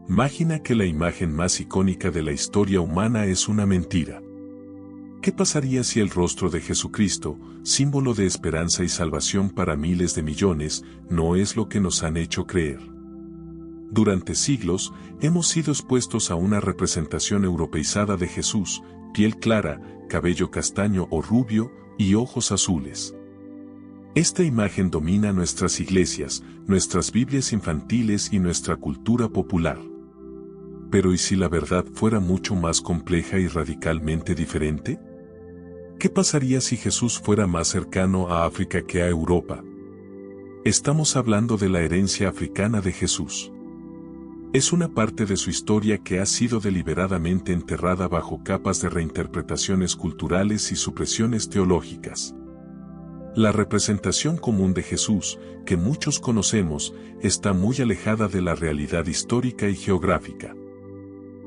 Imagina que la imagen más icónica de la historia humana es una mentira. ¿Qué pasaría si el rostro de Jesucristo, símbolo de esperanza y salvación para miles de millones, no es lo que nos han hecho creer? Durante siglos, hemos sido expuestos a una representación europeizada de Jesús, piel clara, cabello castaño o rubio, y ojos azules. Esta imagen domina nuestras iglesias, nuestras Biblias infantiles y nuestra cultura popular. Pero ¿y si la verdad fuera mucho más compleja y radicalmente diferente? ¿Qué pasaría si Jesús fuera más cercano a África que a Europa? Estamos hablando de la herencia africana de Jesús. Es una parte de su historia que ha sido deliberadamente enterrada bajo capas de reinterpretaciones culturales y supresiones teológicas. La representación común de Jesús, que muchos conocemos, está muy alejada de la realidad histórica y geográfica.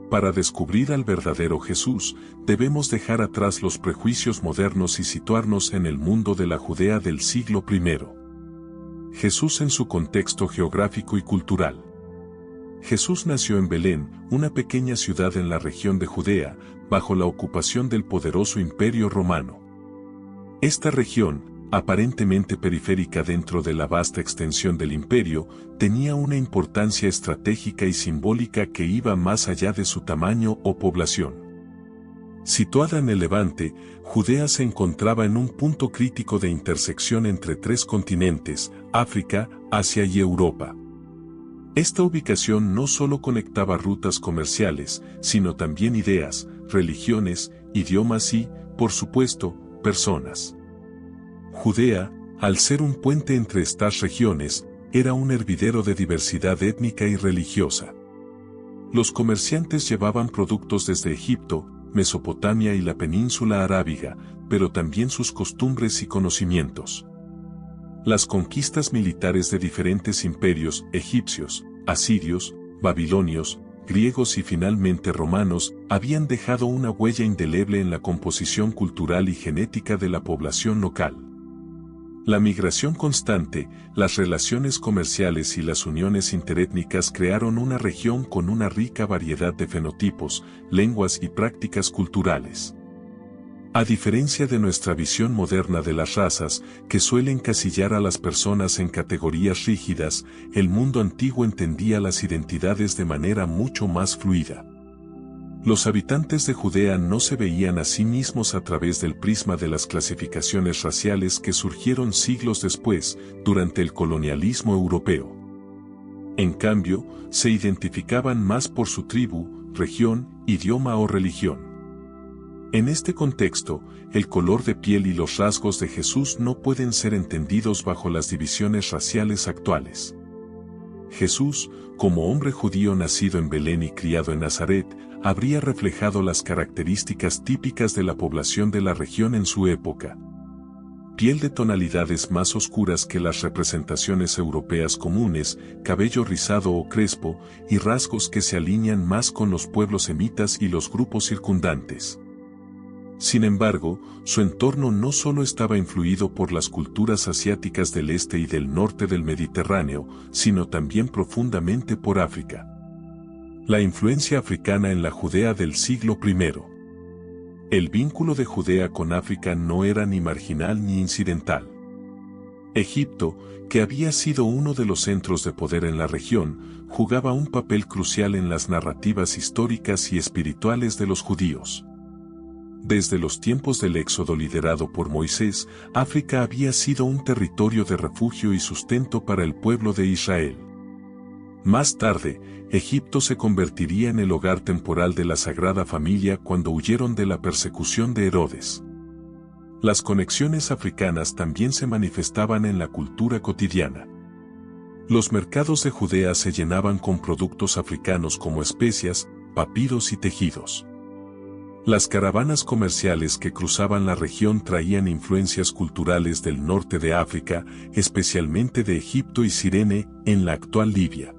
Para descubrir al verdadero Jesús, debemos dejar atrás los prejuicios modernos y situarnos en el mundo de la Judea del siglo I. Jesús en su contexto geográfico y cultural. Jesús nació en Belén, una pequeña ciudad en la región de Judea, bajo la ocupación del poderoso Imperio Romano. Esta región, aparentemente periférica dentro de la vasta extensión del imperio, tenía una importancia estratégica y simbólica que iba más allá de su tamaño o población. Situada en el Levante, Judea se encontraba en un punto crítico de intersección entre tres continentes, África, Asia y Europa. Esta ubicación no solo conectaba rutas comerciales, sino también ideas, religiones, idiomas y, por supuesto, personas. Judea, al ser un puente entre estas regiones, era un hervidero de diversidad étnica y religiosa. Los comerciantes llevaban productos desde Egipto, Mesopotamia y la península arábiga, pero también sus costumbres y conocimientos. Las conquistas militares de diferentes imperios, egipcios, asirios, babilonios, griegos y finalmente romanos, habían dejado una huella indeleble en la composición cultural y genética de la población local. La migración constante, las relaciones comerciales y las uniones interétnicas crearon una región con una rica variedad de fenotipos, lenguas y prácticas culturales. A diferencia de nuestra visión moderna de las razas, que suele encasillar a las personas en categorías rígidas, el mundo antiguo entendía las identidades de manera mucho más fluida. Los habitantes de Judea no se veían a sí mismos a través del prisma de las clasificaciones raciales que surgieron siglos después, durante el colonialismo europeo. En cambio, se identificaban más por su tribu, región, idioma o religión. En este contexto, el color de piel y los rasgos de Jesús no pueden ser entendidos bajo las divisiones raciales actuales. Jesús, como hombre judío nacido en Belén y criado en Nazaret, habría reflejado las características típicas de la población de la región en su época. Piel de tonalidades más oscuras que las representaciones europeas comunes, cabello rizado o crespo, y rasgos que se alinean más con los pueblos semitas y los grupos circundantes. Sin embargo, su entorno no solo estaba influido por las culturas asiáticas del este y del norte del Mediterráneo, sino también profundamente por África. La influencia africana en la Judea del siglo I. El vínculo de Judea con África no era ni marginal ni incidental. Egipto, que había sido uno de los centros de poder en la región, jugaba un papel crucial en las narrativas históricas y espirituales de los judíos. Desde los tiempos del Éxodo liderado por Moisés, África había sido un territorio de refugio y sustento para el pueblo de Israel. Más tarde, Egipto se convertiría en el hogar temporal de la Sagrada Familia cuando huyeron de la persecución de Herodes. Las conexiones africanas también se manifestaban en la cultura cotidiana. Los mercados de Judea se llenaban con productos africanos como especias, papiros y tejidos. Las caravanas comerciales que cruzaban la región traían influencias culturales del norte de África, especialmente de Egipto y Cirene, en la actual Libia.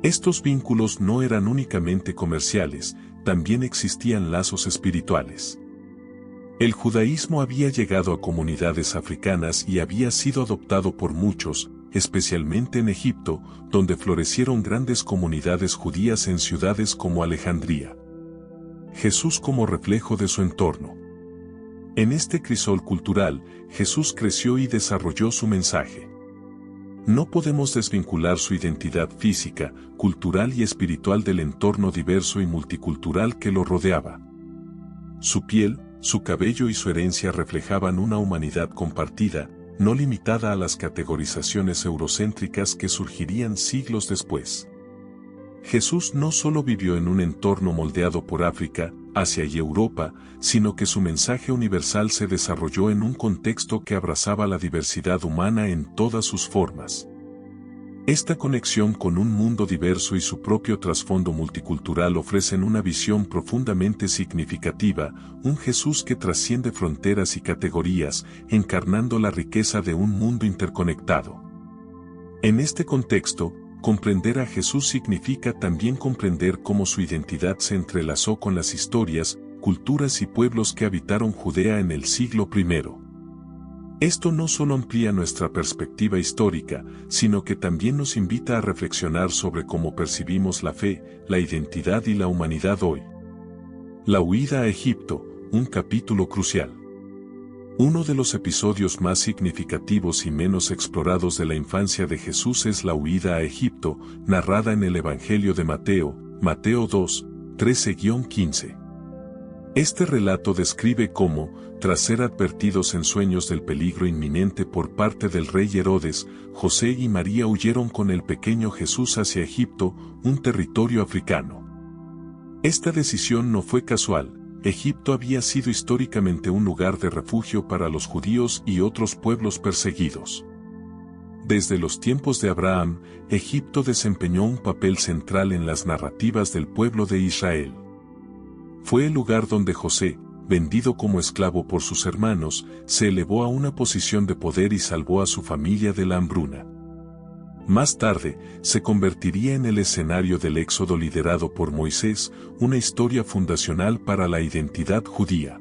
Estos vínculos no eran únicamente comerciales, también existían lazos espirituales. El judaísmo había llegado a comunidades africanas y había sido adoptado por muchos, especialmente en Egipto, donde florecieron grandes comunidades judías en ciudades como Alejandría. Jesús como reflejo de su entorno. En este crisol cultural, Jesús creció y desarrolló su mensaje. No podemos desvincular su identidad física, cultural y espiritual del entorno diverso y multicultural que lo rodeaba. Su piel, su cabello y su herencia reflejaban una humanidad compartida, no limitada a las categorizaciones eurocéntricas que surgirían siglos después. Jesús no solo vivió en un entorno moldeado por África, Asia y Europa, sino que su mensaje universal se desarrolló en un contexto que abrazaba la diversidad humana en todas sus formas. Esta conexión con un mundo diverso y su propio trasfondo multicultural ofrecen una visión profundamente significativa, un Jesús que trasciende fronteras y categorías, encarnando la riqueza de un mundo interconectado. En este contexto, comprender a Jesús significa también comprender cómo su identidad se entrelazó con las historias, culturas y pueblos que habitaron Judea en el siglo I. Esto no solo amplía nuestra perspectiva histórica, sino que también nos invita a reflexionar sobre cómo percibimos la fe, la identidad y la humanidad hoy. La huida a Egipto, un capítulo crucial. Uno de los episodios más significativos y menos explorados de la infancia de Jesús es la huida a Egipto, narrada en el Evangelio de Mateo, Mateo 2, 13-15. Este relato describe cómo, tras ser advertidos en sueños del peligro inminente por parte del rey Herodes, José y María huyeron con el pequeño Jesús hacia Egipto, un territorio africano. Esta decisión no fue casual. Egipto había sido históricamente un lugar de refugio para los judíos y otros pueblos perseguidos. Desde los tiempos de Abraham, Egipto desempeñó un papel central en las narrativas del pueblo de Israel. Fue el lugar donde José, vendido como esclavo por sus hermanos, se elevó a una posición de poder y salvó a su familia de la hambruna. Más tarde, se convertiría en el escenario del éxodo liderado por Moisés, una historia fundacional para la identidad judía.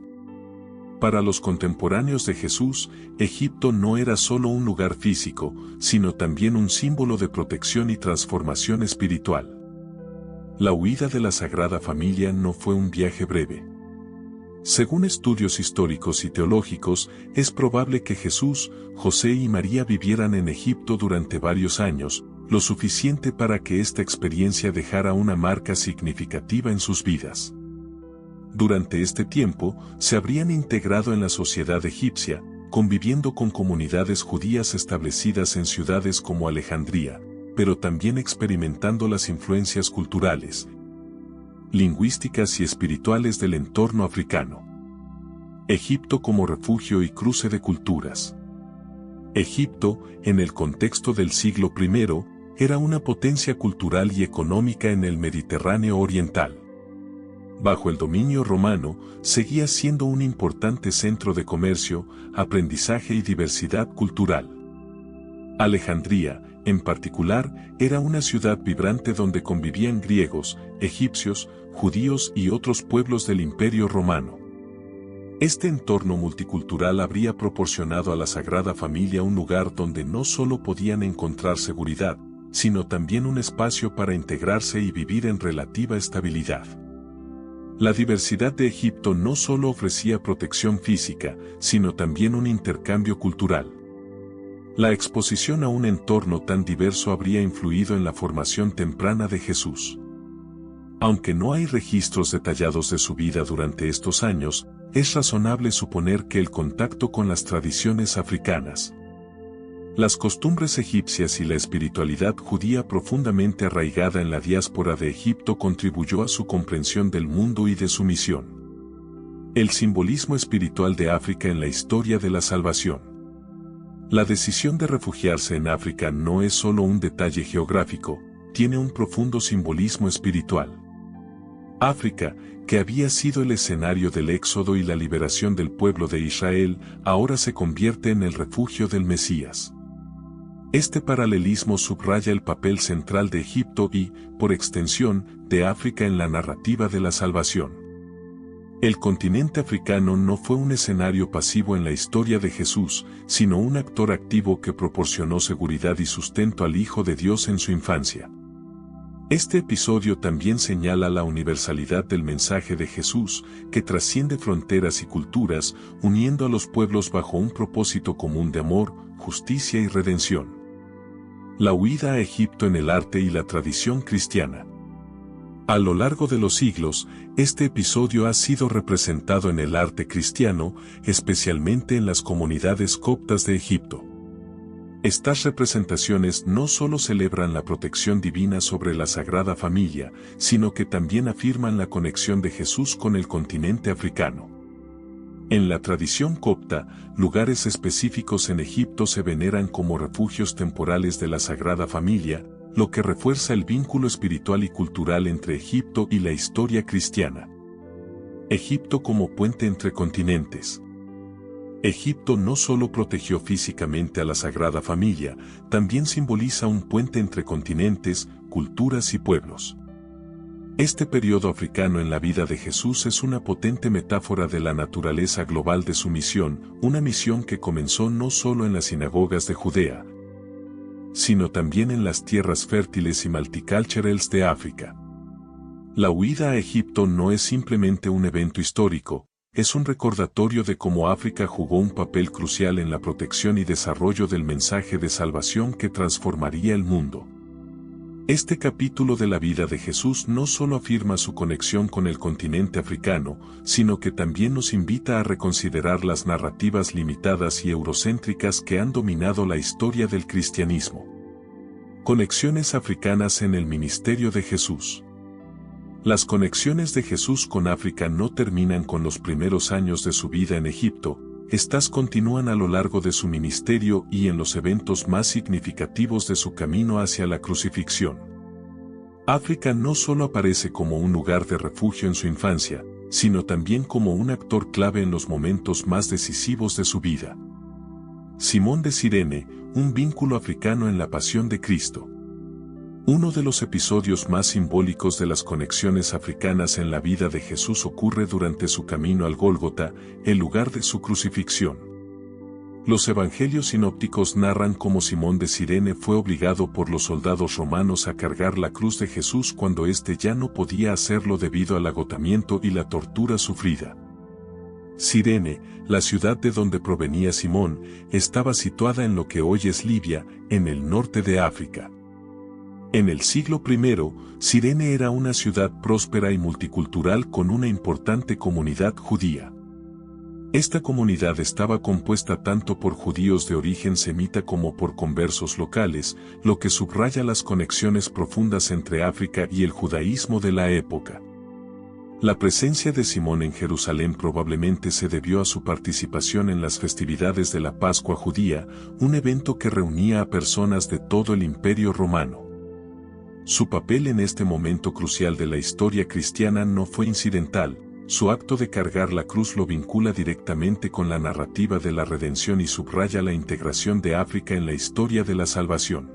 Para los contemporáneos de Jesús, Egipto no era solo un lugar físico, sino también un símbolo de protección y transformación espiritual. La huida de la Sagrada Familia no fue un viaje breve. Según estudios históricos y teológicos, es probable que Jesús, José y María vivieran en Egipto durante varios años, lo suficiente para que esta experiencia dejara una marca significativa en sus vidas. Durante este tiempo, se habrían integrado en la sociedad egipcia, conviviendo con comunidades judías establecidas en ciudades como Alejandría, pero también experimentando las influencias culturales, lingüísticas y espirituales del entorno africano. Egipto como refugio y cruce de culturas. Egipto, en el contexto del siglo I, era una potencia cultural y económica en el Mediterráneo oriental. Bajo el dominio romano, seguía siendo un importante centro de comercio, aprendizaje y diversidad cultural. Alejandría, en particular, era una ciudad vibrante donde convivían griegos, egipcios, judíos y otros pueblos del Imperio Romano. Este entorno multicultural habría proporcionado a la Sagrada Familia un lugar donde no solo podían encontrar seguridad, sino también un espacio para integrarse y vivir en relativa estabilidad. La diversidad de Egipto no solo ofrecía protección física, sino también un intercambio cultural. La exposición a un entorno tan diverso habría influido en la formación temprana de Jesús. Aunque no hay registros detallados de su vida durante estos años, es razonable suponer que el contacto con las tradiciones africanas, las costumbres egipcias y la espiritualidad judía profundamente arraigada en la diáspora de Egipto contribuyó a su comprensión del mundo y de su misión. El simbolismo espiritual de África en la historia de la salvación. La decisión de refugiarse en África no es solo un detalle geográfico, tiene un profundo simbolismo espiritual. África, que había sido el escenario del éxodo y la liberación del pueblo de Israel, ahora se convierte en el refugio del Mesías. Este paralelismo subraya el papel central de Egipto y, por extensión, de África en la narrativa de la salvación. El continente africano no fue un escenario pasivo en la historia de Jesús, sino un actor activo que proporcionó seguridad y sustento al Hijo de Dios en su infancia. Este episodio también señala la universalidad del mensaje de Jesús, que trasciende fronteras y culturas, uniendo a los pueblos bajo un propósito común de amor, justicia y redención. La huida a Egipto en el arte y la tradición cristiana. A lo largo de los siglos, este episodio ha sido representado en el arte cristiano, especialmente en las comunidades coptas de Egipto. Estas representaciones no solo celebran la protección divina sobre la Sagrada Familia, sino que también afirman la conexión de Jesús con el continente africano. En la tradición copta, lugares específicos en Egipto se veneran como refugios temporales de la Sagrada Familia, lo que refuerza el vínculo espiritual y cultural entre Egipto y la historia cristiana. Egipto como puente entre continentes. Egipto no solo protegió físicamente a la Sagrada Familia, también simboliza un puente entre continentes, culturas y pueblos. Este periodo africano en la vida de Jesús es una potente metáfora de la naturaleza global de su misión, una misión que comenzó no solo en las sinagogas de Judea, sino también en las tierras fértiles y multiculturales de África. La huida a Egipto no es simplemente un evento histórico, es un recordatorio de cómo África jugó un papel crucial en la protección y desarrollo del mensaje de salvación que transformaría el mundo. Este capítulo de la vida de Jesús no solo afirma su conexión con el continente africano, sino que también nos invita a reconsiderar las narrativas limitadas y eurocéntricas que han dominado la historia del cristianismo. Conexiones africanas en el ministerio de Jesús. Las conexiones de Jesús con África no terminan con los primeros años de su vida en Egipto, estas continúan a lo largo de su ministerio y en los eventos más significativos de su camino hacia la crucifixión. África no solo aparece como un lugar de refugio en su infancia, sino también como un actor clave en los momentos más decisivos de su vida. Simón de Cirene, un vínculo africano en la pasión de Cristo. Uno de los episodios más simbólicos de las conexiones africanas en la vida de Jesús ocurre durante su camino al Gólgota, el lugar de su crucifixión. Los evangelios sinópticos narran cómo Simón de Cirene fue obligado por los soldados romanos a cargar la cruz de Jesús cuando éste ya no podía hacerlo debido al agotamiento y la tortura sufrida. Cirene, la ciudad de donde provenía Simón, estaba situada en lo que hoy es Libia, en el norte de África. En el siglo I, Cirene era una ciudad próspera y multicultural con una importante comunidad judía. Esta comunidad estaba compuesta tanto por judíos de origen semita como por conversos locales, lo que subraya las conexiones profundas entre África y el judaísmo de la época. La presencia de Simón en Jerusalén probablemente se debió a su participación en las festividades de la Pascua judía, un evento que reunía a personas de todo el Imperio Romano. Su papel en este momento crucial de la historia cristiana no fue incidental, su acto de cargar la cruz lo vincula directamente con la narrativa de la redención y subraya la integración de África en la historia de la salvación.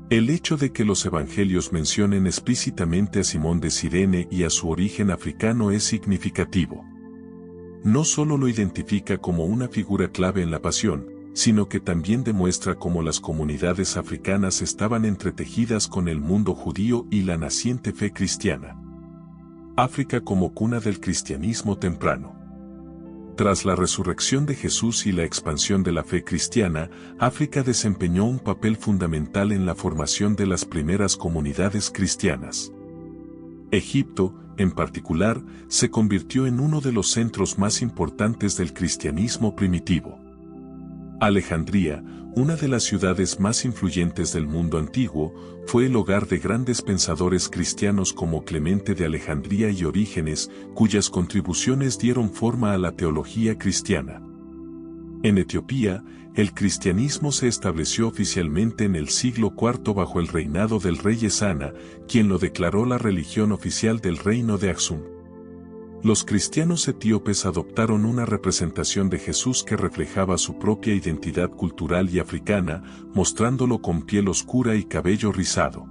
El hecho de que los evangelios mencionen explícitamente a Simón de Cirene y a su origen africano es significativo. No solo lo identifica como una figura clave en la pasión, sino que también demuestra cómo las comunidades africanas estaban entretejidas con el mundo judío y la naciente fe cristiana. África como cuna del cristianismo temprano. Tras la resurrección de Jesús y la expansión de la fe cristiana, África desempeñó un papel fundamental en la formación de las primeras comunidades cristianas. Egipto, en particular, se convirtió en uno de los centros más importantes del cristianismo primitivo. Alejandría, una de las ciudades más influyentes del mundo antiguo, fue el hogar de grandes pensadores cristianos como Clemente de Alejandría y Orígenes, cuyas contribuciones dieron forma a la teología cristiana. En Etiopía, el cristianismo se estableció oficialmente en el siglo IV bajo el reinado del rey Esana, quien lo declaró la religión oficial del reino de Aksum. Los cristianos etíopes adoptaron una representación de Jesús que reflejaba su propia identidad cultural y africana, mostrándolo con piel oscura y cabello rizado.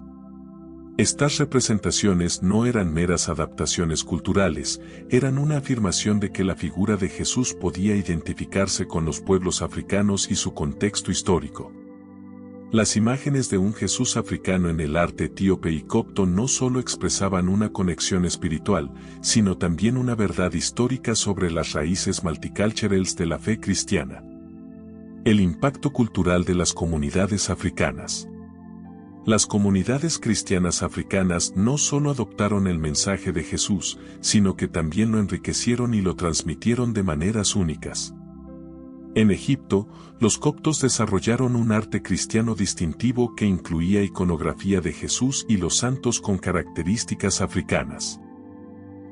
Estas representaciones no eran meras adaptaciones culturales, eran una afirmación de que la figura de Jesús podía identificarse con los pueblos africanos y su contexto histórico. Las imágenes de un Jesús africano en el arte etíope y copto no solo expresaban una conexión espiritual, sino también una verdad histórica sobre las raíces multiculturales de la fe cristiana. El impacto cultural de las comunidades africanas. Las comunidades cristianas africanas no solo adoptaron el mensaje de Jesús, sino que también lo enriquecieron y lo transmitieron de maneras únicas. En Egipto, los coptos desarrollaron un arte cristiano distintivo que incluía iconografía de Jesús y los santos con características africanas.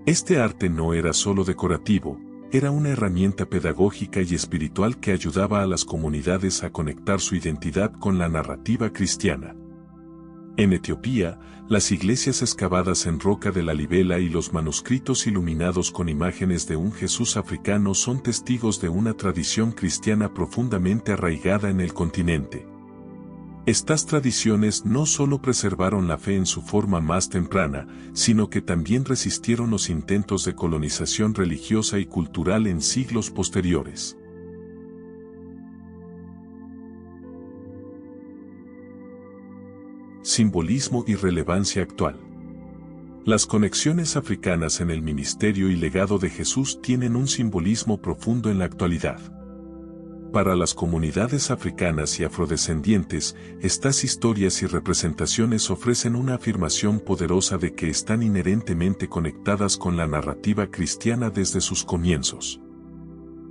Este arte no era solo decorativo, era una herramienta pedagógica y espiritual que ayudaba a las comunidades a conectar su identidad con la narrativa cristiana. En Etiopía, las iglesias excavadas en roca de Lalibela y los manuscritos iluminados con imágenes de un Jesús africano son testigos de una tradición cristiana profundamente arraigada en el continente. Estas tradiciones no solo preservaron la fe en su forma más temprana, sino que también resistieron los intentos de colonización religiosa y cultural en siglos posteriores. Simbolismo y relevancia actual. Las conexiones africanas en el ministerio y legado de Jesús tienen un simbolismo profundo en la actualidad. Para las comunidades africanas y afrodescendientes, estas historias y representaciones ofrecen una afirmación poderosa de que están inherentemente conectadas con la narrativa cristiana desde sus comienzos.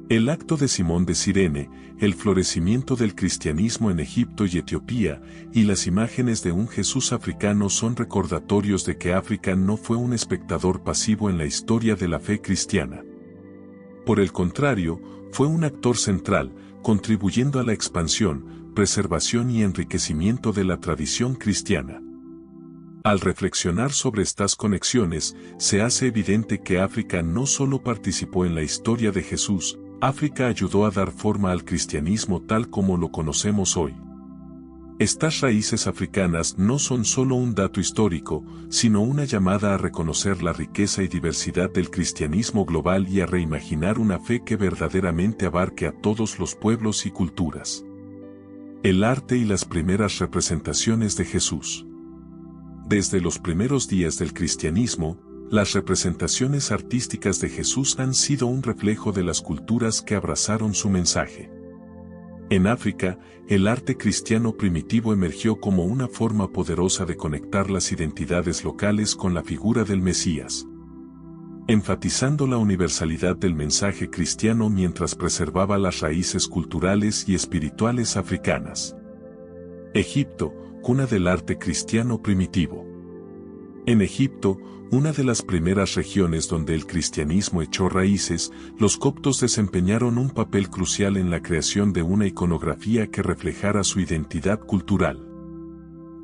El acto de Simón de Cirene, el florecimiento del cristianismo en Egipto y Etiopía, y las imágenes de un Jesús africano son recordatorios de que África no fue un espectador pasivo en la historia de la fe cristiana. Por el contrario, fue un actor central, contribuyendo a la expansión, preservación y enriquecimiento de la tradición cristiana. Al reflexionar sobre estas conexiones, se hace evidente que África no solo participó en la historia de Jesús, África ayudó a dar forma al cristianismo tal como lo conocemos hoy. Estas raíces africanas no son solo un dato histórico, sino una llamada a reconocer la riqueza y diversidad del cristianismo global y a reimaginar una fe que verdaderamente abarque a todos los pueblos y culturas. El arte y las primeras representaciones de Jesús. Desde los primeros días del cristianismo, las representaciones artísticas de Jesús han sido un reflejo de las culturas que abrazaron su mensaje. En África, el arte cristiano primitivo emergió como una forma poderosa de conectar las identidades locales con la figura del Mesías, enfatizando la universalidad del mensaje cristiano mientras preservaba las raíces culturales y espirituales africanas. Egipto, cuna del arte cristiano primitivo. En Egipto, una de las primeras regiones donde el cristianismo echó raíces, los coptos desempeñaron un papel crucial en la creación de una iconografía que reflejara su identidad cultural.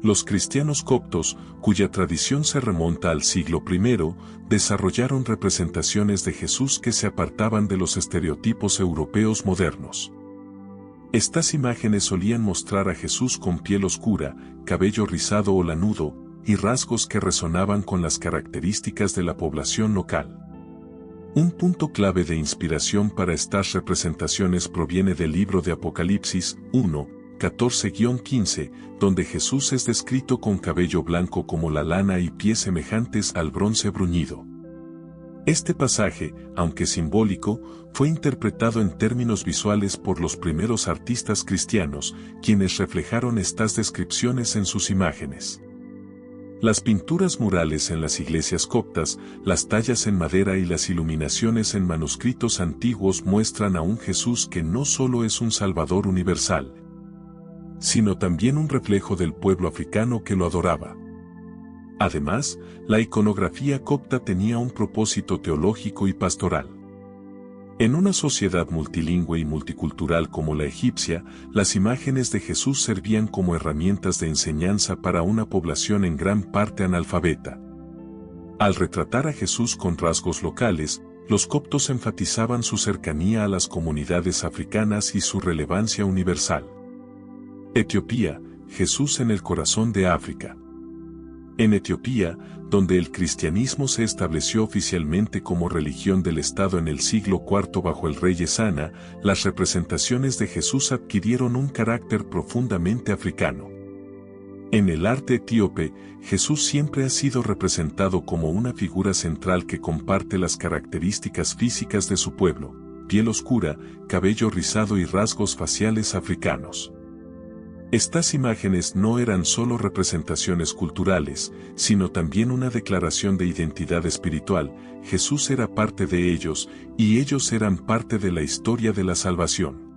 Los cristianos coptos, cuya tradición se remonta al siglo I, desarrollaron representaciones de Jesús que se apartaban de los estereotipos europeos modernos. Estas imágenes solían mostrar a Jesús con piel oscura, cabello rizado o lanudo, y rasgos que resonaban con las características de la población local. Un punto clave de inspiración para estas representaciones proviene del libro de Apocalipsis 1, 14-15, donde Jesús es descrito con cabello blanco como la lana y pies semejantes al bronce bruñido. Este pasaje, aunque simbólico, fue interpretado en términos visuales por los primeros artistas cristianos, quienes reflejaron estas descripciones en sus imágenes. Las pinturas murales en las iglesias coptas, las tallas en madera y las iluminaciones en manuscritos antiguos muestran a un Jesús que no solo es un Salvador universal, sino también un reflejo del pueblo africano que lo adoraba. Además, la iconografía copta tenía un propósito teológico y pastoral. En una sociedad multilingüe y multicultural como la egipcia, las imágenes de Jesús servían como herramientas de enseñanza para una población en gran parte analfabeta. Al retratar a Jesús con rasgos locales, los coptos enfatizaban su cercanía a las comunidades africanas y su relevancia universal. Etiopía, Jesús en el corazón de África. En Etiopía, donde el cristianismo se estableció oficialmente como religión del Estado en el siglo IV bajo el rey Esana, las representaciones de Jesús adquirieron un carácter profundamente africano. En el arte etíope, Jesús siempre ha sido representado como una figura central que comparte las características físicas de su pueblo: piel oscura, cabello rizado y rasgos faciales africanos. Estas imágenes no eran solo representaciones culturales, sino también una declaración de identidad espiritual. Jesús era parte de ellos, y ellos eran parte de la historia de la salvación.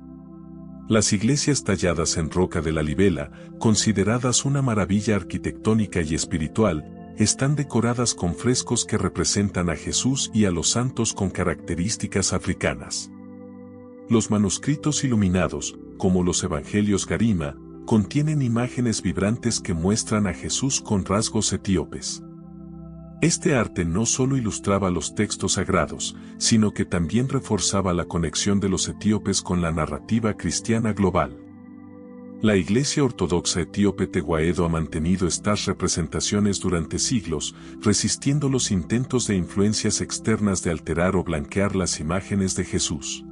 Las iglesias talladas en roca de la Libela, consideradas una maravilla arquitectónica y espiritual, están decoradas con frescos que representan a Jesús y a los santos con características africanas. Los manuscritos iluminados, como los Evangelios Garima, contienen imágenes vibrantes que muestran a Jesús con rasgos etíopes. Este arte no solo ilustraba los textos sagrados, sino que también reforzaba la conexión de los etíopes con la narrativa cristiana global. La Iglesia Ortodoxa Etíope Tewahedo ha mantenido estas representaciones durante siglos, resistiendo los intentos de influencias externas de alterar o blanquear las imágenes de Jesús.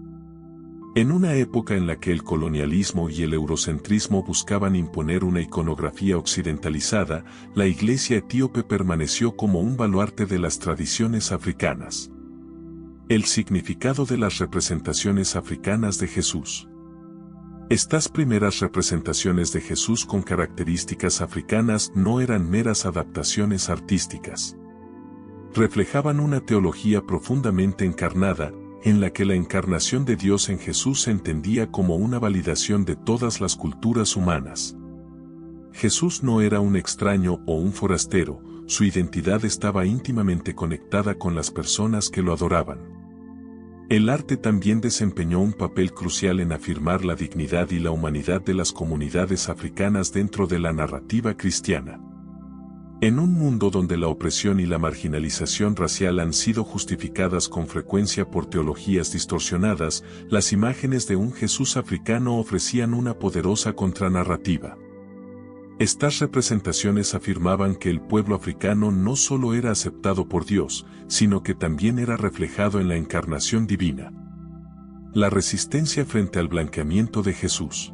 En una época en la que el colonialismo y el eurocentrismo buscaban imponer una iconografía occidentalizada, la Iglesia etíope permaneció como un baluarte de las tradiciones africanas. El significado de las representaciones africanas de Jesús. Estas primeras representaciones de Jesús con características africanas no eran meras adaptaciones artísticas. Reflejaban una teología profundamente encarnada, en la que la encarnación de Dios en Jesús se entendía como una validación de todas las culturas humanas. Jesús no era un extraño o un forastero, su identidad estaba íntimamente conectada con las personas que lo adoraban. El arte también desempeñó un papel crucial en afirmar la dignidad y la humanidad de las comunidades africanas dentro de la narrativa cristiana. En un mundo donde la opresión y la marginalización racial han sido justificadas con frecuencia por teologías distorsionadas, las imágenes de un Jesús africano ofrecían una poderosa contranarrativa. Estas representaciones afirmaban que el pueblo africano no solo era aceptado por Dios, sino que también era reflejado en la encarnación divina. La resistencia frente al blanqueamiento de Jesús.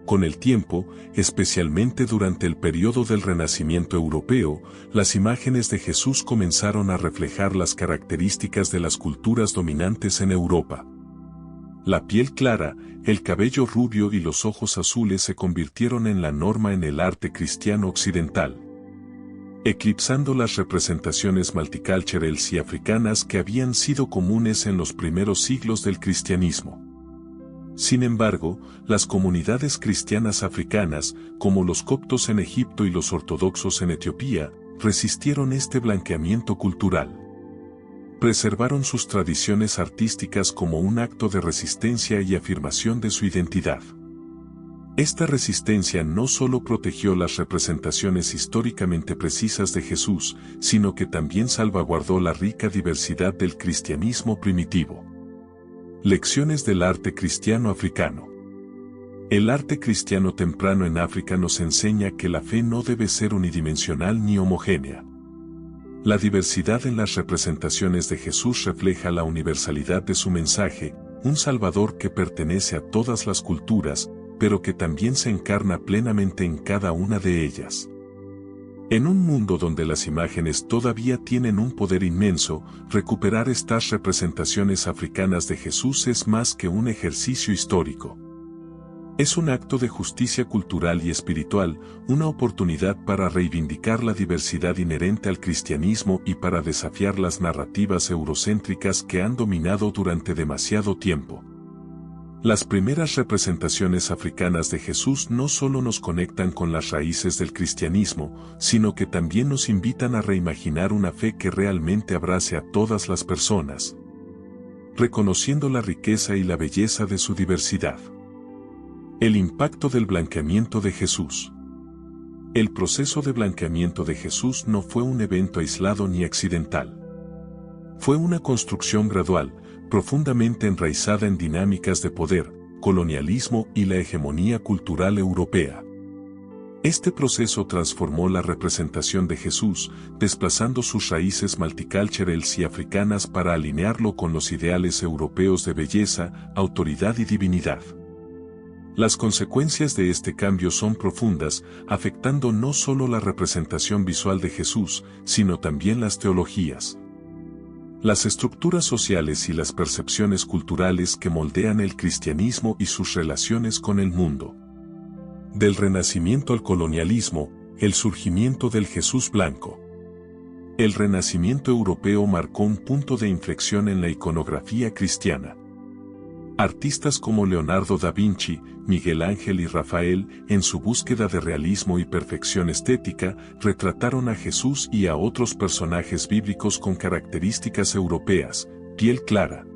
Con el tiempo, especialmente durante el periodo del Renacimiento europeo, las imágenes de Jesús comenzaron a reflejar las características de las culturas dominantes en Europa. La piel clara, el cabello rubio y los ojos azules se convirtieron en la norma en el arte cristiano occidental, eclipsando las representaciones multiculturales y africanas que habían sido comunes en los primeros siglos del cristianismo. Sin embargo, las comunidades cristianas africanas, como los coptos en Egipto y los ortodoxos en Etiopía, resistieron este blanqueamiento cultural. Preservaron sus tradiciones artísticas como un acto de resistencia y afirmación de su identidad. Esta resistencia no solo protegió las representaciones históricamente precisas de Jesús, sino que también salvaguardó la rica diversidad del cristianismo primitivo. Lecciones del arte cristiano africano. El arte cristiano temprano en África nos enseña que la fe no debe ser unidimensional ni homogénea. La diversidad en las representaciones de Jesús refleja la universalidad de su mensaje, un Salvador que pertenece a todas las culturas, pero que también se encarna plenamente en cada una de ellas. En un mundo donde las imágenes todavía tienen un poder inmenso, recuperar estas representaciones africanas de Jesús es más que un ejercicio histórico. Es un acto de justicia cultural y espiritual, una oportunidad para reivindicar la diversidad inherente al cristianismo y para desafiar las narrativas eurocéntricas que han dominado durante demasiado tiempo. Las primeras representaciones africanas de Jesús no solo nos conectan con las raíces del cristianismo, sino que también nos invitan a reimaginar una fe que realmente abrace a todas las personas, reconociendo la riqueza y la belleza de su diversidad. El impacto del blanqueamiento de Jesús. El proceso de blanqueamiento de Jesús no fue un evento aislado ni accidental. Fue una construcción gradual, profundamente enraizada en dinámicas de poder, colonialismo y la hegemonía cultural europea. Este proceso transformó la representación de Jesús, desplazando sus raíces multiculturales y africanas para alinearlo con los ideales europeos de belleza, autoridad y divinidad. Las consecuencias de este cambio son profundas, afectando no solo la representación visual de Jesús, sino también las teologías, las estructuras sociales y las percepciones culturales que moldean el cristianismo y sus relaciones con el mundo. Del Renacimiento al colonialismo, el surgimiento del Jesús blanco. El Renacimiento europeo marcó un punto de inflexión en la iconografía cristiana. Artistas como Leonardo da Vinci, Miguel Ángel y Rafael, en su búsqueda de realismo y perfección estética, retrataron a Jesús y a otros personajes bíblicos con características europeas, piel clara,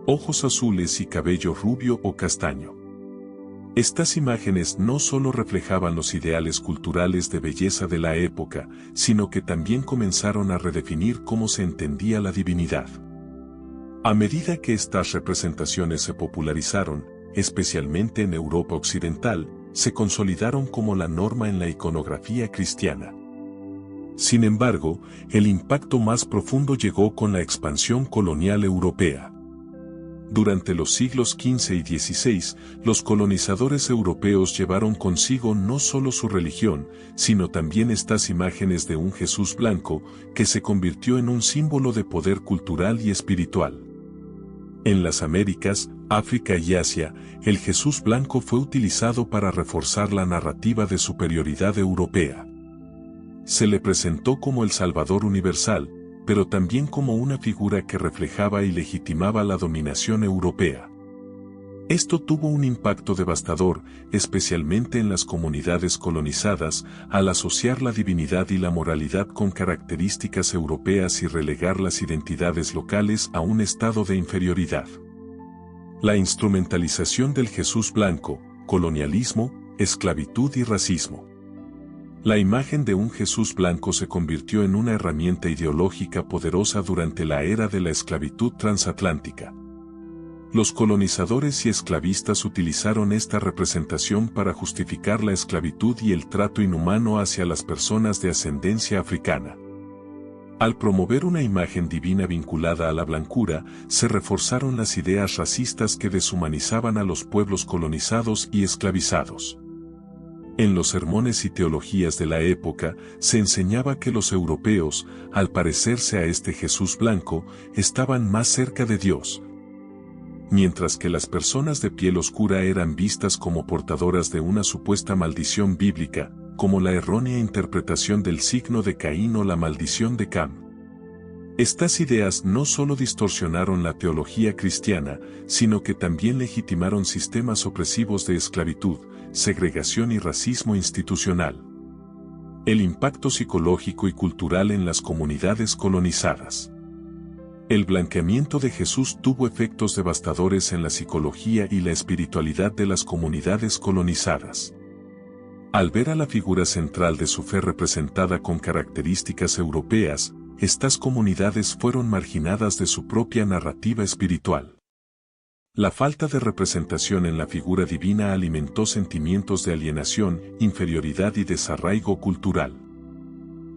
ojos azules y cabello rubio o castaño. Estas imágenes no solo reflejaban los ideales culturales de belleza de la época, sino que también comenzaron a redefinir cómo se entendía la divinidad. A medida que estas representaciones se popularizaron, especialmente en Europa occidental, se consolidaron como la norma en la iconografía cristiana. Sin embargo, el impacto más profundo llegó con la expansión colonial europea. Durante los siglos XV y XVI, los colonizadores europeos llevaron consigo no solo su religión, sino también estas imágenes de un Jesús blanco, que se convirtió en un símbolo de poder cultural y espiritual. En las Américas, África y Asia, el Jesús blanco fue utilizado para reforzar la narrativa de superioridad europea. Se le presentó como el Salvador universal, pero también como una figura que reflejaba y legitimaba la dominación europea. Esto tuvo un impacto devastador, especialmente en las comunidades colonizadas, al asociar la divinidad y la moralidad con características europeas y relegar las identidades locales a un estado de inferioridad. La instrumentalización del Jesús blanco, colonialismo, esclavitud y racismo. La imagen de un Jesús blanco se convirtió en una herramienta ideológica poderosa durante la era de la esclavitud transatlántica. Los colonizadores y esclavistas utilizaron esta representación para justificar la esclavitud y el trato inhumano hacia las personas de ascendencia africana. Al promover una imagen divina vinculada a la blancura, se reforzaron las ideas racistas que deshumanizaban a los pueblos colonizados y esclavizados. En los sermones y teologías de la época, se enseñaba que los europeos, al parecerse a este Jesús blanco, estaban más cerca de Dios, mientras que las personas de piel oscura eran vistas como portadoras de una supuesta maldición bíblica, como la errónea interpretación del signo de Caín o la maldición de Cam. Estas ideas no solo distorsionaron la teología cristiana, sino que también legitimaron sistemas opresivos de esclavitud, segregación y racismo institucional. El impacto psicológico y cultural en las comunidades colonizadas. El blanqueamiento de Jesús tuvo efectos devastadores en la psicología y la espiritualidad de las comunidades colonizadas. Al ver a la figura central de su fe representada con características europeas, estas comunidades fueron marginadas de su propia narrativa espiritual. La falta de representación en la figura divina alimentó sentimientos de alienación, inferioridad y desarraigo cultural.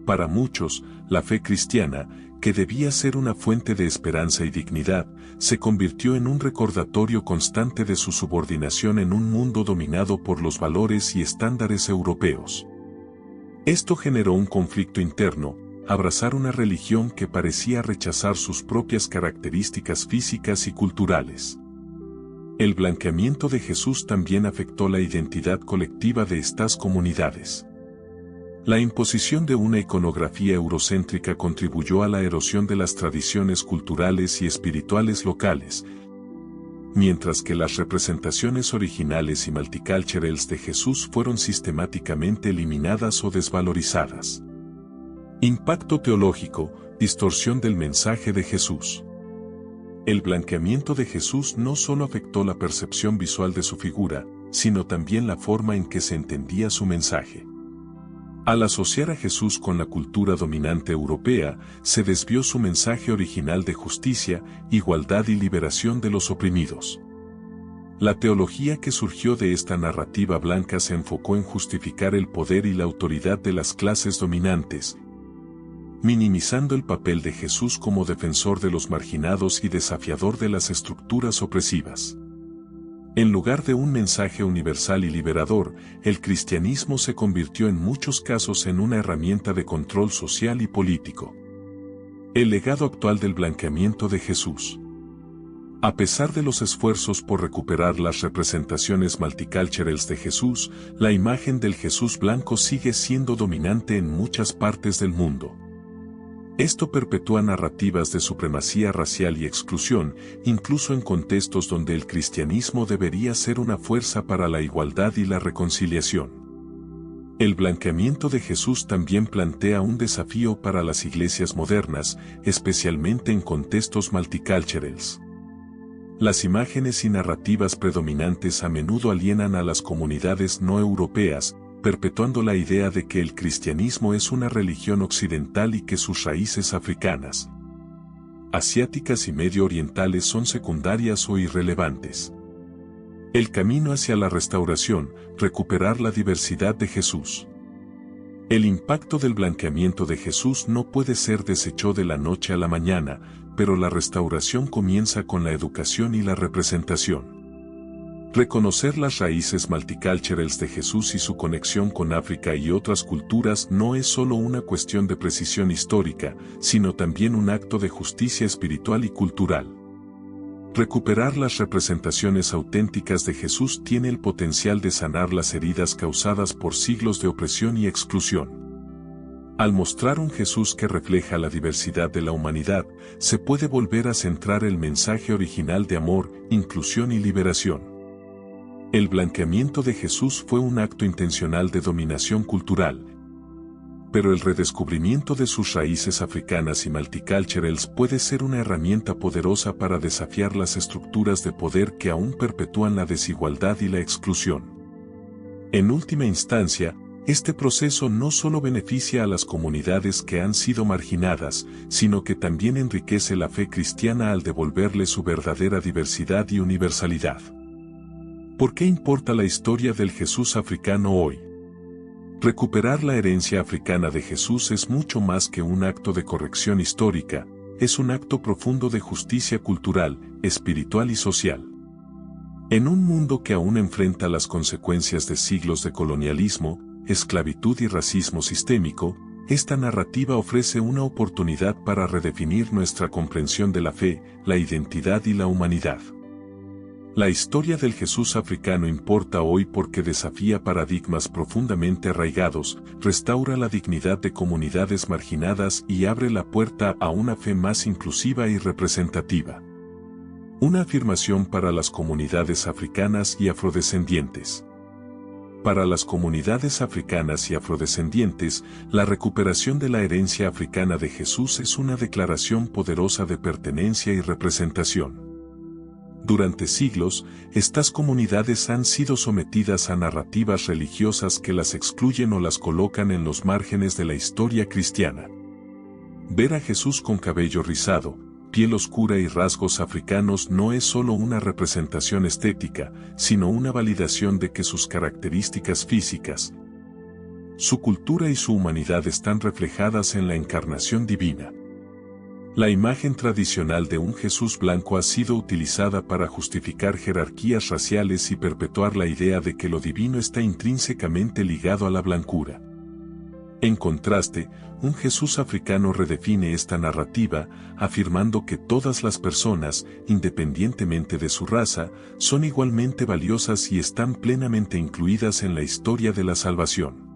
Para muchos, la fe cristiana, que debía ser una fuente de esperanza y dignidad, se convirtió en un recordatorio constante de su subordinación en un mundo dominado por los valores y estándares europeos. Esto generó un conflicto interno: abrazar una religión que parecía rechazar sus propias características físicas y culturales. El blanqueamiento de Jesús también afectó la identidad colectiva de estas comunidades. La imposición de una iconografía eurocéntrica contribuyó a la erosión de las tradiciones culturales y espirituales locales, mientras que las representaciones originales y multiculturales de Jesús fueron sistemáticamente eliminadas o desvalorizadas. Impacto teológico: distorsión del mensaje de Jesús. El blanqueamiento de Jesús no solo afectó la percepción visual de su figura, sino también la forma en que se entendía su mensaje. Al asociar a Jesús con la cultura dominante europea, se desvió su mensaje original de justicia, igualdad y liberación de los oprimidos. La teología que surgió de esta narrativa blanca se enfocó en justificar el poder y la autoridad de las clases dominantes, minimizando el papel de Jesús como defensor de los marginados y desafiador de las estructuras opresivas. En lugar de un mensaje universal y liberador, el cristianismo se convirtió en muchos casos en una herramienta de control social y político. El legado actual del blanqueamiento de Jesús. A pesar de los esfuerzos por recuperar las representaciones multiculturales de Jesús, la imagen del Jesús blanco sigue siendo dominante en muchas partes del mundo. Esto perpetúa narrativas de supremacía racial y exclusión, incluso en contextos donde el cristianismo debería ser una fuerza para la igualdad y la reconciliación. El blanqueamiento de Jesús también plantea un desafío para las iglesias modernas, especialmente en contextos multiculturales. Las imágenes y narrativas predominantes a menudo alienan a las comunidades no europeas, perpetuando la idea de que el cristianismo es una religión occidental y que sus raíces africanas, asiáticas y medio orientales son secundarias o irrelevantes. El camino hacia la restauración, recuperar la diversidad de Jesús. El impacto del blanqueamiento de Jesús no puede ser deshecho de la noche a la mañana, pero la restauración comienza con la educación y la representación. Reconocer las raíces multiculturales de Jesús y su conexión con África y otras culturas no es solo una cuestión de precisión histórica, sino también un acto de justicia espiritual y cultural. Recuperar las representaciones auténticas de Jesús tiene el potencial de sanar las heridas causadas por siglos de opresión y exclusión. Al mostrar un Jesús que refleja la diversidad de la humanidad, se puede volver a centrar el mensaje original de amor, inclusión y liberación. El blanqueamiento de Jesús fue un acto intencional de dominación cultural, pero el redescubrimiento de sus raíces africanas y multiculturales puede ser una herramienta poderosa para desafiar las estructuras de poder que aún perpetúan la desigualdad y la exclusión. En última instancia, este proceso no solo beneficia a las comunidades que han sido marginadas, sino que también enriquece la fe cristiana al devolverle su verdadera diversidad y universalidad. ¿Por qué importa la historia del Jesús africano hoy? Recuperar la herencia africana de Jesús es mucho más que un acto de corrección histórica, es un acto profundo de justicia cultural, espiritual y social. En un mundo que aún enfrenta las consecuencias de siglos de colonialismo, esclavitud y racismo sistémico, esta narrativa ofrece una oportunidad para redefinir nuestra comprensión de la fe, la identidad y la humanidad. La historia del Jesús africano importa hoy porque desafía paradigmas profundamente arraigados, restaura la dignidad de comunidades marginadas y abre la puerta a una fe más inclusiva y representativa. Una afirmación para las comunidades africanas y afrodescendientes. Para las comunidades africanas y afrodescendientes, la recuperación de la herencia africana de Jesús es una declaración poderosa de pertenencia y representación. Durante siglos, estas comunidades han sido sometidas a narrativas religiosas que las excluyen o las colocan en los márgenes de la historia cristiana. Ver a Jesús con cabello rizado, piel oscura y rasgos africanos no es solo una representación estética, sino una validación de que sus características físicas, su cultura y su humanidad están reflejadas en la encarnación divina. La imagen tradicional de un Jesús blanco ha sido utilizada para justificar jerarquías raciales y perpetuar la idea de que lo divino está intrínsecamente ligado a la blancura. En contraste, un Jesús africano redefine esta narrativa, afirmando que todas las personas, independientemente de su raza, son igualmente valiosas y están plenamente incluidas en la historia de la salvación.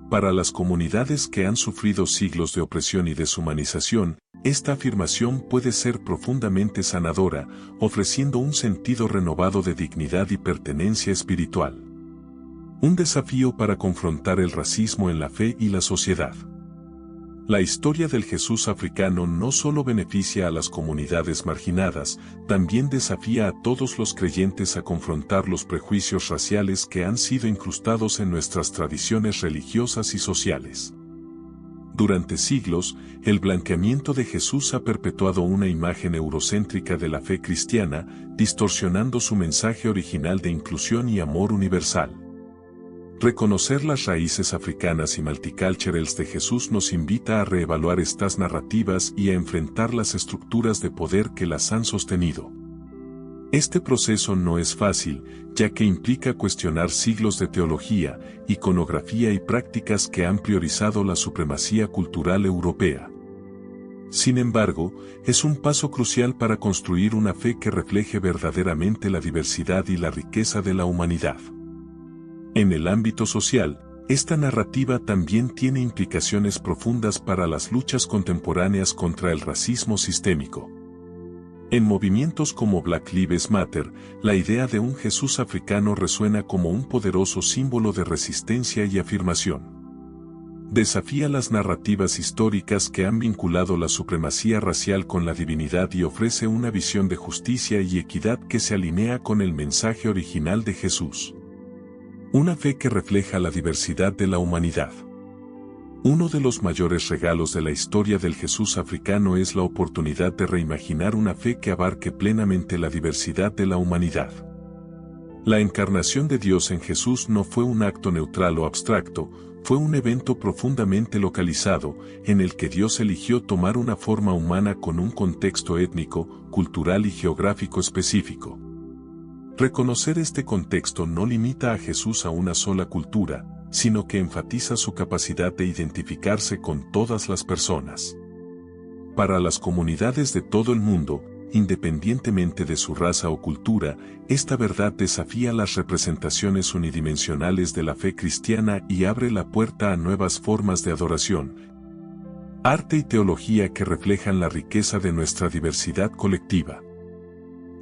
Para las comunidades que han sufrido siglos de opresión y deshumanización, esta afirmación puede ser profundamente sanadora, ofreciendo un sentido renovado de dignidad y pertenencia espiritual. Un desafío para confrontar el racismo en la fe y la sociedad. La historia del Jesús africano no solo beneficia a las comunidades marginadas, también desafía a todos los creyentes a confrontar los prejuicios raciales que han sido incrustados en nuestras tradiciones religiosas y sociales. Durante siglos, el blanqueamiento de Jesús ha perpetuado una imagen eurocéntrica de la fe cristiana, distorsionando su mensaje original de inclusión y amor universal. Reconocer las raíces africanas y multiculturales de Jesús nos invita a reevaluar estas narrativas y a enfrentar las estructuras de poder que las han sostenido. Este proceso no es fácil, ya que implica cuestionar siglos de teología, iconografía y prácticas que han priorizado la supremacía cultural europea. Sin embargo, es un paso crucial para construir una fe que refleje verdaderamente la diversidad y la riqueza de la humanidad. En el ámbito social, esta narrativa también tiene implicaciones profundas para las luchas contemporáneas contra el racismo sistémico. En movimientos como Black Lives Matter, la idea de un Jesús africano resuena como un poderoso símbolo de resistencia y afirmación. Desafía las narrativas históricas que han vinculado la supremacía racial con la divinidad y ofrece una visión de justicia y equidad que se alinea con el mensaje original de Jesús. Una fe que refleja la diversidad de la humanidad. Uno de los mayores regalos de la historia del Jesús africano es la oportunidad de reimaginar una fe que abarque plenamente la diversidad de la humanidad. La encarnación de Dios en Jesús no fue un acto neutral o abstracto, fue un evento profundamente localizado, en el que Dios eligió tomar una forma humana con un contexto étnico, cultural y geográfico específico. Reconocer este contexto no limita a Jesús a una sola cultura, sino que enfatiza su capacidad de identificarse con todas las personas. Para las comunidades de todo el mundo, independientemente de su raza o cultura, esta verdad desafía las representaciones unidimensionales de la fe cristiana y abre la puerta a nuevas formas de adoración, arte y teología que reflejan la riqueza de nuestra diversidad colectiva.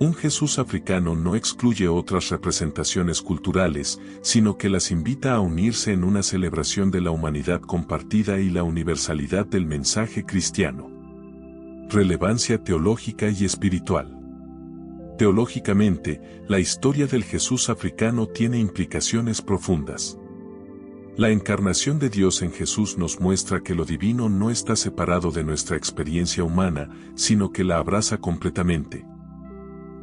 Un Jesús africano no excluye otras representaciones culturales, sino que las invita a unirse en una celebración de la humanidad compartida y la universalidad del mensaje cristiano. Relevancia teológica y espiritual. Teológicamente, la historia del Jesús africano tiene implicaciones profundas. La encarnación de Dios en Jesús nos muestra que lo divino no está separado de nuestra experiencia humana, sino que la abraza completamente.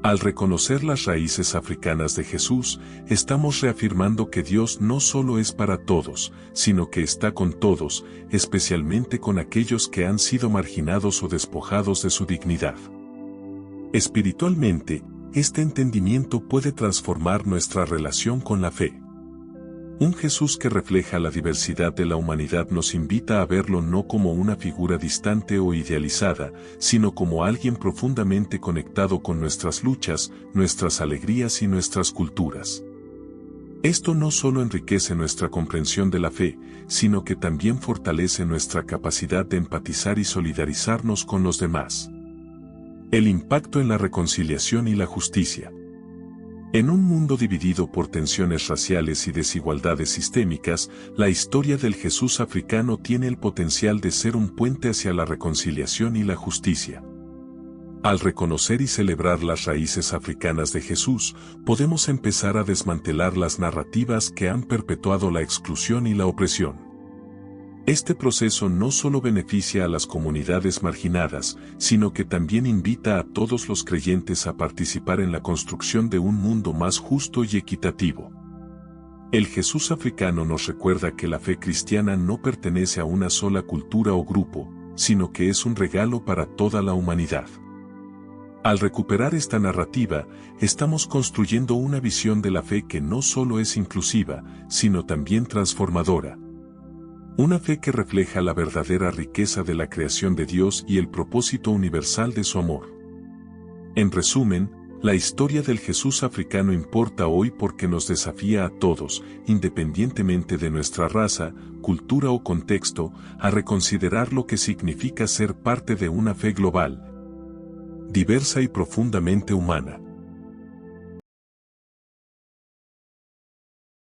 Al reconocer las raíces africanas de Jesús, estamos reafirmando que Dios no solo es para todos, sino que está con todos, especialmente con aquellos que han sido marginados o despojados de su dignidad. Espiritualmente, este entendimiento puede transformar nuestra relación con la fe. Un Jesús que refleja la diversidad de la humanidad nos invita a verlo no como una figura distante o idealizada, sino como alguien profundamente conectado con nuestras luchas, nuestras alegrías y nuestras culturas. Esto no solo enriquece nuestra comprensión de la fe, sino que también fortalece nuestra capacidad de empatizar y solidarizarnos con los demás. El impacto en la reconciliación y la justicia. En un mundo dividido por tensiones raciales y desigualdades sistémicas, la historia del Jesús africano tiene el potencial de ser un puente hacia la reconciliación y la justicia. Al reconocer y celebrar las raíces africanas de Jesús, podemos empezar a desmantelar las narrativas que han perpetuado la exclusión y la opresión. Este proceso no solo beneficia a las comunidades marginadas, sino que también invita a todos los creyentes a participar en la construcción de un mundo más justo y equitativo. El Jesús africano nos recuerda que la fe cristiana no pertenece a una sola cultura o grupo, sino que es un regalo para toda la humanidad. Al recuperar esta narrativa, estamos construyendo una visión de la fe que no solo es inclusiva, sino también transformadora. Una fe que refleja la verdadera riqueza de la creación de Dios y el propósito universal de su amor. En resumen, la historia del Jesús africano importa hoy porque nos desafía a todos, independientemente de nuestra raza, cultura o contexto, a reconsiderar lo que significa ser parte de una fe global, diversa y profundamente humana.